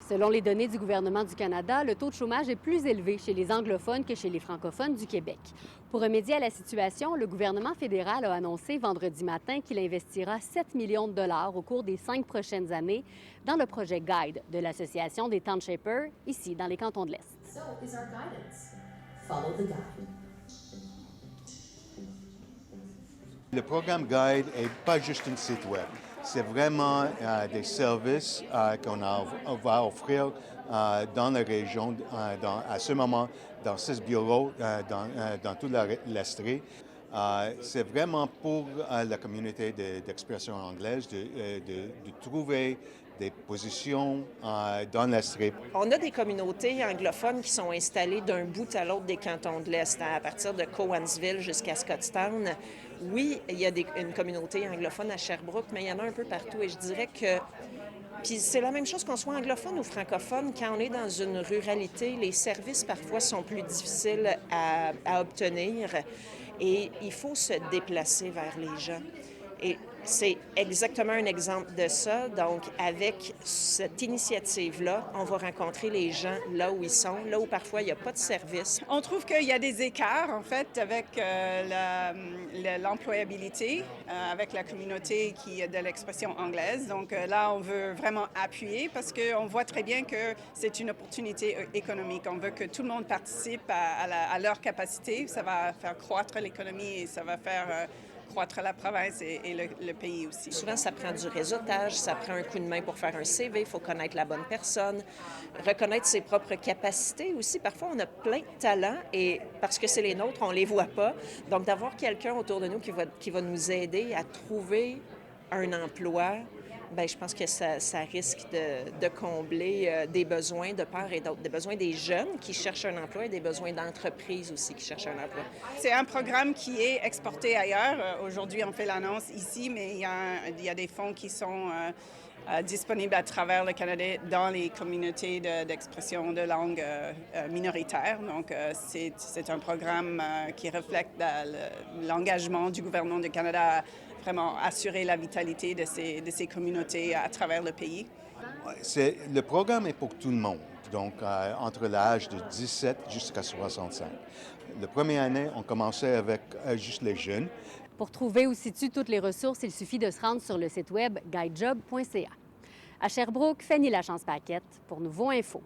Selon les données du gouvernement du Canada, le taux de chômage est plus élevé chez les anglophones que chez les francophones du Québec. Pour remédier à la situation, le gouvernement fédéral a annoncé vendredi matin qu'il investira 7 millions de dollars au cours des 5 prochaines années dans le projet Guide de l'Association des Townshapers, ici dans les cantons de l'Est. So is our guidance. Follow the guide. Le programme Guide n'est pas juste un site web. C'est vraiment des services qu'on va offrir dans la région, à ce moment, dans 6 bureaux dans toute l'Estrie. C'est vraiment pour la communauté d'expression anglaise de trouver des positions dans l'Estrie. On a des communautés anglophones qui sont installées d'un bout à l'autre des cantons de l'Est, à partir de Cowansville jusqu'à Scottstown. Oui, il y a une communauté anglophone à Sherbrooke, mais il y en a un peu partout. Et je dirais que puis c'est la même chose qu'on soit anglophone ou francophone. Quand on est dans une ruralité, les services parfois sont plus difficiles à obtenir et il faut se déplacer vers les gens. Et c'est exactement un exemple de ça. Donc, avec cette initiative-là, on va rencontrer les gens là où ils sont, là où parfois il n'y a pas de service. On trouve qu'il y a des écarts, en fait, avec l'employabilité, avec la communauté qui est de l'expression anglaise. Donc là, on veut vraiment appuyer parce qu'on voit très bien que c'est une opportunité économique. On veut que tout le monde participe à leur capacité. Ça va faire croître l'économie et ça va faire croître la province et le pays aussi. Souvent, ça prend du réseautage, ça prend un coup de main pour faire un CV, il faut connaître la bonne personne, reconnaître ses propres capacités aussi. Parfois, on a plein de talents et parce que c'est les nôtres, on ne les voit pas. Donc, d'avoir quelqu'un autour de nous qui va nous aider à trouver un emploi, bien, je pense que ça risque de combler des besoins de part et d'autre, des besoins des jeunes qui cherchent un emploi et des besoins d'entreprises aussi qui cherchent un emploi. C'est un programme qui est exporté ailleurs. Aujourd'hui, on fait l'annonce ici, mais il y a des fonds qui sont disponibles à travers le Canada dans les communautés d'expression de langue minoritaire. Donc, c'est un programme qui reflète l'engagement du gouvernement du Canada à vraiment assurer la vitalité de ces communautés à travers le pays. Le programme est pour tout le monde, donc entre l'âge de 17 jusqu'à 65. La première année, on commençait avec juste les jeunes. Pour trouver où situent toutes les ressources, il suffit de se rendre sur le site web guidejob.ca. À Sherbrooke, Fanny Lachance-Paquette pour Nouveau Info.